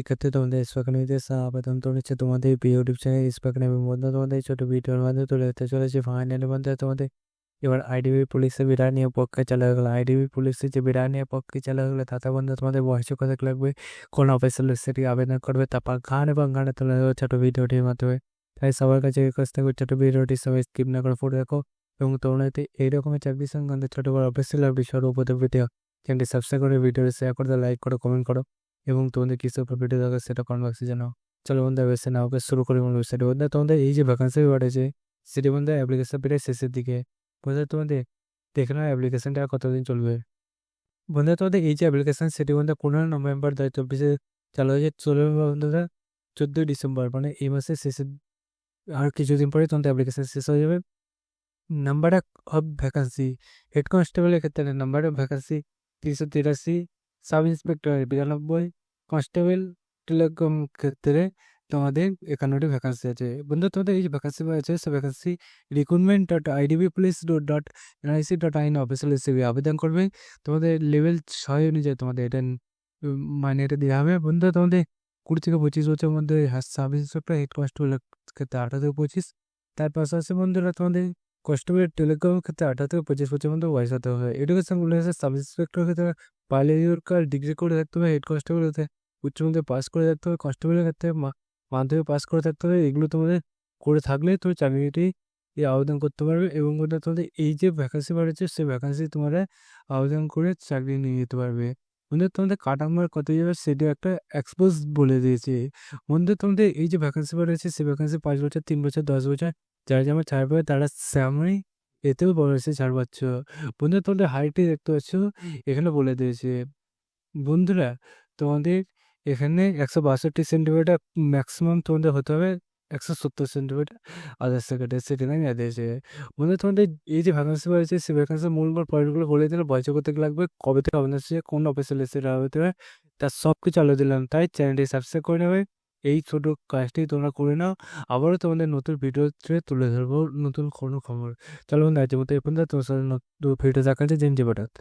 এক্ষেত্রে তোমাদের spoken with স্বাগতম। তো হচ্ছে তোমাদের প্রিয় ইউটিউব চ্যানেল স্পোকেন এবং বন্ধু তোমাদের ছোট ভিডিওর মাধ্যমে তুলে ধরতে চলেছে ফাইনালি বন্ধু তোমাদের এবার আইডিবি পুলিশের বিরাট নিয়ে পক্ষে চালা গেলো। আইডিবি পুলিশের যে বিরাট নিয়ে পক্ষে চালা গেলো তাতে বন্ধু তোমাদের বয়সে কথা লাগবে, কোন অফিসিয়াল সেটি আবেদন করবে, তারপর গান এবং গানে তুলে ধরবে ছোট ভিডিওটির মাধ্যমে। তাই সবার কাছে রিকোয়েস্ট থাকবে ছোট ভিডিওটি সবাই স্কিপ না করে পড়ে দেখো এবং তোমরা যদি এই রকমের চাকরি সংক্রান্ত ছোট বড় অফিসিয়াল আপডেট সর্বপ্রথম ভিডিও চ্যানেলটি সাবস্ক্রাইব করে ভিডিওটি শেয়ার করতে, লাইক করো, কমেন্ট করো এবং তোমাদের কিসের উপর ভিডিও দরকার সেটা কমেন্ট বক্সে জানাও। চলো বন্ধু বেশি না ওকে শুরু করি মূল ওয়েবসাইটে। বন্ধু তোমাদের এই যে ভ্যাকান্সি বাড়েছে সেটি বন্ধু অ্যাপ্লিকেশন পিরিয়ড শেষের দিকে। বন্ধু তোমাদের দেখে নাও অ্যাপ্লিকেশনটা কতদিন চলবে। বন্ধু তোমাদের এই যে অ্যাপ্লিকেশন সেটি বন্ধু 15 নভেম্বর 2024 চালু হয়েছে, চলবে বন্ধুরা 14 ডিসেম্বর, মানে এই মাসের শেষের আর কিছুদিন পরে তোমাদের অ্যাপ্লিকেশন শেষ হয়ে যাবে। নাম্বার অফ ভ্যাকান্সি হেড কনস্টেবলের ক্ষেত্রে number of vacancy 383, sub inspector 92, constable telecom ক্ষেত্রে তোমাদের 51টি ভ্যাকান্সি আছে। বন্ধু তোমাদের এই যে ভ্যাকান্সি আছে সে ভ্যাকান্সি recruitment.idbpolice.nic.in অফিসিয়াল হিসেবে আবেদন করবে। তোমাদের লেভেল 6 অনুযায়ী তোমাদের এটা মানে এটা দেওয়া হবে। বন্ধু তোমাদের 20 থেকে 25 বছরের মধ্যে সাব ইন্সপেক্টর হেড কনস্টেবল ক্ষেত্রে 18 থেকে 25। তার পাশাপাশি বন্ধুরা তোমাদের কনস্টেবল টেলিকম ক্ষেত্রে 18 থেকে 25 বছরের মধ্যে বয়স হতে হবে। এডুকেশন হচ্ছে সাব ইন্সপেক্টর ক্ষেত্রে বায়োলজিক্যাল ডিগ্রি করে থাকতে হবে, হেড কনস্টেবল হতে উচ্চ মাধ্যমিক পাস করে থাকতে হবে, কনস্টেবলের ক্ষেত্রে মাধ্যমিক পাস করে থাকতে হবে। এগুলো তোমাদের করে থাকলে তুমি চাকরিটি আবেদন করতে পারবে এবং ওটা তোমাদের এই যে ভ্যাকান্সি বাড়ছে সেই ভ্যাকান্সি তোমরা আবেদন করে চাকরি নিয়ে যেতে পারবে। বন্ধু তোমাদের কাট নাম্বার কত যাবে সেটা একটা এক্সপোজ বলে দিয়েছে। বন্ধু তোমাদের এই যে ভ্যাকান্সি বাড়ছে সেই ভ্যাকান্সি 5 বছর, 3 বছর, 10 বছর যারা যেমন ছাড় পাবে তারা সেমনই এতেও বড় হয়েছে ছাড় পাচ্ছ। বন্ধু তোমাদের হাইটে দেখতে পাচ্ছ এখানে বলে দিয়েছে। বন্ধুরা তোমাদের এখানে 162 সেন্টিমিটার ম্যাক্সিমাম তোমাদের হতে হবে, 170 সেন্টিমিটার আদার সেকেন্ডে সেটি নাই দিয়েছে। বন্ধু তোমাদের এই যে ভ্যাকান্সি রয়েছে সেই ভ্যাকান্সির মূল পয়েন্টগুলো বলে দিলে বয়স করতে লাগবে, কবে থেকে আবেদন আসছে, কোন অফিসে সেটা হতে হবে, তার সব কিছু আলো দিলাম। তাই চ্যানেলটি সাবস্ক্রাইব করে নেবে, এই ছোট কাজটি তোমরা করে নাও। আবারও তোমাদের নতুন ভিডিওতে তুলে ধরবো নতুন কোনো খবর। চলো বন্ধু আজকের মতো এই পর্যন্ত, তোমার সাথে ভিডিও দেখাচ্ছে জেন জি বাটাত।